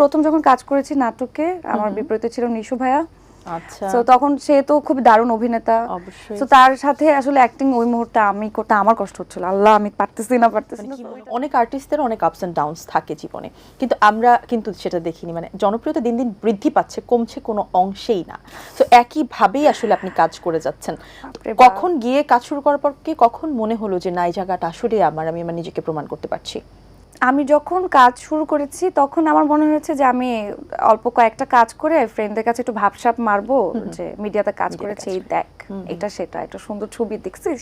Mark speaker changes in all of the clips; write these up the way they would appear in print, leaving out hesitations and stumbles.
Speaker 1: প্রথম যখন কাজ করেছি নাটকে আমার বিপরীতে ছিল নিশু ভাইয়া।
Speaker 2: আচ্ছা,
Speaker 1: তো তখন সে তো খুব দারুণ অভিনেতা,
Speaker 2: অবশ্যই।
Speaker 1: তো তার সাথে আসলে অ্যাক্টিং ওই মুহূর্তে আমি করতে আমার কষ্ট হচ্ছিল, আল্লাহ আমি পারতেছি না।
Speaker 2: অনেক আর্টিস্টদের অনেক আপস এন্ড ডাউনস থাকে জীবনে, কিন্তু আমরা কিন্তু সেটা দেখিনি। মানে জনপ্রিয়তা দিন দিন বৃদ্ধি পাচ্ছে, কমছে কোনো অংশেই না। তো একইভাবেই আসলে আপনি কাজ করে যাচ্ছেন। কখন গিয়ে কাজ শুরু করার পর কি কখন মনে হলো যে না এই জায়গাটা আসলে আমি আমার নিজেকে প্রমাণ করতে পারছি?
Speaker 1: আমি যখন কাজ শুরু করেছি তখন আমার মনে হয়েছে যে আমি অল্প কয়েকটা কাজ করে ফ্রেন্ডদের কাছে একটু ভাবসাব মারবো যে মিডিয়াতে কাজ করেছি, এই দেখ এটা সেটা, একটা সুন্দর ছবি দেখছিস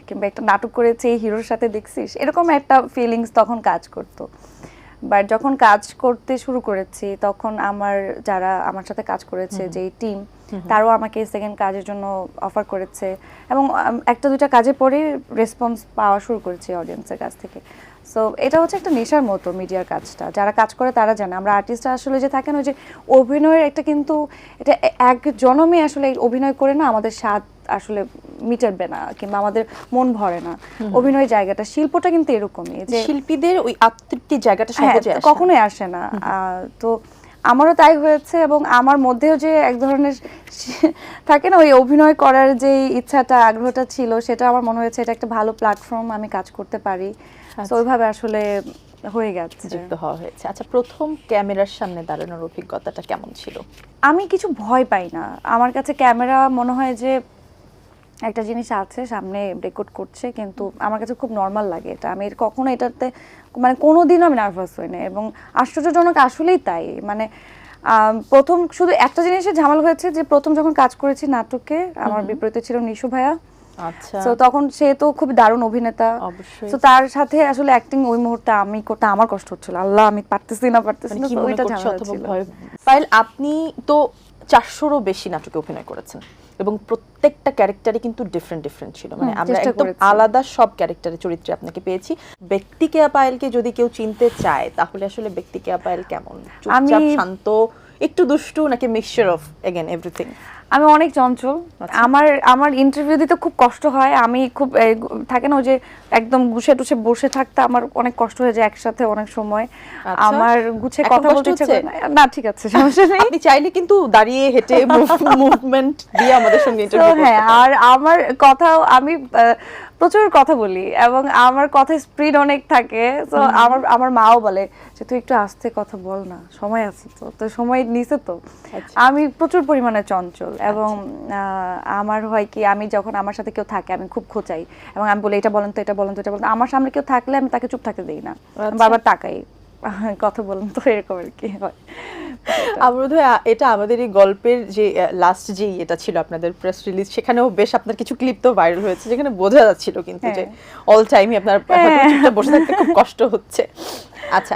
Speaker 1: কিংবা একটা নাটক করেছি এই হিরোর সাথে দেখছিস, এরকম একটা ফিলিংস তখন কাজ করতো। বাট যখন কাজ করতে শুরু করেছি তখন যারা আমার সাথে কাজ করেছে যে টিম, তারাও আমাকে সেকেন্ড কাজের জন্য অফার করেছে এবং একটা দুইটা কাজের পরে রেসপন্স পাওয়া শুরু করেছি অডিয়েন্সের কাছ থেকে। সো এটা হচ্ছে একটা নেশার মতো মিডিয়ার কাজটা, যারা কাজ করে তারা জানে। আমরা আর্টিস্টরা আসলে যে থাকেন ওই যে অভিনয়ের একটা, কিন্তু এটা এক জনমে আসলে অভিনয় করে না আমাদের স্বাদ আসলে মিটাবে না কিংবা আমাদের মন ভরে না। অভিনয় জায়গাটা, শিল্পটা কিন্তু এরকমই যে
Speaker 2: শিল্পীদের ওই আত্মতৃপ্তির জায়গাটা সহজে আসে না।
Speaker 1: কখনোই আসে না। তো আমারও তাই হয়েছে এবং আমার মধ্যেও যে এক ধরনের থাকে না ওই অভিনয় করার যে ইচ্ছাটা আগ্রহটা ছিল, সেটা আমার মনে হয়েছে এটা একটা ভালো প্ল্যাটফর্ম, আমি কাজ করতে পারি। তো ওইভাবে আসলে হয়ে গেছে,
Speaker 2: যুক্ত হওয়া হয়েছে। আচ্ছা, প্রথম ক্যামেরার সামনে দাঁড়ানোর অভিজ্ঞতাটা কেমন ছিল?
Speaker 1: আমি কিছু ভয় পাই না। আমার কাছে ক্যামেরা মনে হয় যে একটা জিনিস আছে সামনে রেকর্ড করছে, কিন্তু আমার কাছে খুব নর্মাল লাগে এটা। আমি কখনো এটাতে মানে কোনোদিনও আমি নার্ভাস হই না এবং আশ্চর্যজনক আসলেই তাই। মানে প্রথম শুধু একটা জিনিসের ঝামেলা হয়েছে যে প্রথম যখন কাজ করেছি নাটকে আমার বিপরীতে ছিল নিশু ভাইয়া।
Speaker 2: আচ্ছা,
Speaker 1: তো তখন সে তো খুব দারুণ অভিনেতা,
Speaker 2: অবশ্যই।
Speaker 1: তো তার সাথে আসলে অ্যাক্টিং ওই মুহূর্তে আমি করতে আমার কষ্ট হচ্ছিল, আল্লাহ আমি পারতেছি না।
Speaker 2: কি মনে
Speaker 1: ওইটা
Speaker 2: করছে
Speaker 1: ঝামেলা
Speaker 2: অথবা
Speaker 1: ছিল।
Speaker 2: ভয়? পায়েল, আপনি তো 400-রও বেশি নাটকে অভিনয় করেছেন এবং প্রত্যেকটা ক্যারেক্টারই কিন্তু ডিফারেন্ট ছিল। মানে আমরা
Speaker 1: চেষ্টা
Speaker 2: একদম
Speaker 1: করেছি।
Speaker 2: আলাদা সব ক্যারেক্টারের চরিত্রে আপনাকে পেয়েছি। ব্যক্তিকে পায়েলকে যদি কেউ চিনতে চায় তাহলে আসলে ব্যক্তিকে পায়েল কেমন? চুপচাপ, শান্ত, একটু দুষ্টু, নাকি মিক্সচার অফ এগেন এভরিথিং?
Speaker 1: আমি অনেক চঞ্চল। আমার ইন্টারভিউ দিতে খুব কষ্ট হয়। আমি খুব থাকে না ওই যে একদম গুছে টুছে বসে থাকতে আমার অনেক কষ্ট হয়ে যায় একসাথে অনেক সময়। আমার গুছে কথা বলতে ইচ্ছে করে না। না ঠিক আছে, সমস্যা নেই।
Speaker 2: আপনি চাইলে কিন্তু দাঁড়িয়ে হেঁটে মুভমেন্ট দিয়ে আমাদের সঙ্গে ইন্টারভিউ করতে
Speaker 1: হ্যাঁ,
Speaker 2: পারেন।
Speaker 1: আর আমার কথাও আমি প্রচুর কথা বলি এবং আমার কথা স্পিড অনেক থাকে। তো আমার মাও বলে যে তুই একটু আস্তে কথা বল না, সময় আছে তো, তো সময় নিছে তো। আমি প্রচুর পরিমাণে চঞ্চল এবং আমার হয় কি আমি যখন আমার সাথে কেউ থাকে আমি খুব খোঁচাই এবং আমি বলি এটা বলেন তো, এটা বলেন তো, এটা বলেন। আমার সামনে কেউ থাকলে আমি তাকে চুপ থাকতে দেই না, বারবার তাকাই, কথা বলেন তো, এরকম আর কি হয়।
Speaker 2: এটা আমাদের এই গল্পের যে লাস্ট যেই এটা ছিল আপনাদের প্রেস রিলিজ, সেখানেও বেশ আপনার কিছু ক্লিপ তো ভাইরাল হয়েছে, যেখানে বোঝা যাচ্ছিল কিন্তু যে অল টাইমই আপনার হয়তো চুপচাপ বসে থাকতে খুব কষ্ট হচ্ছে। আচ্ছা,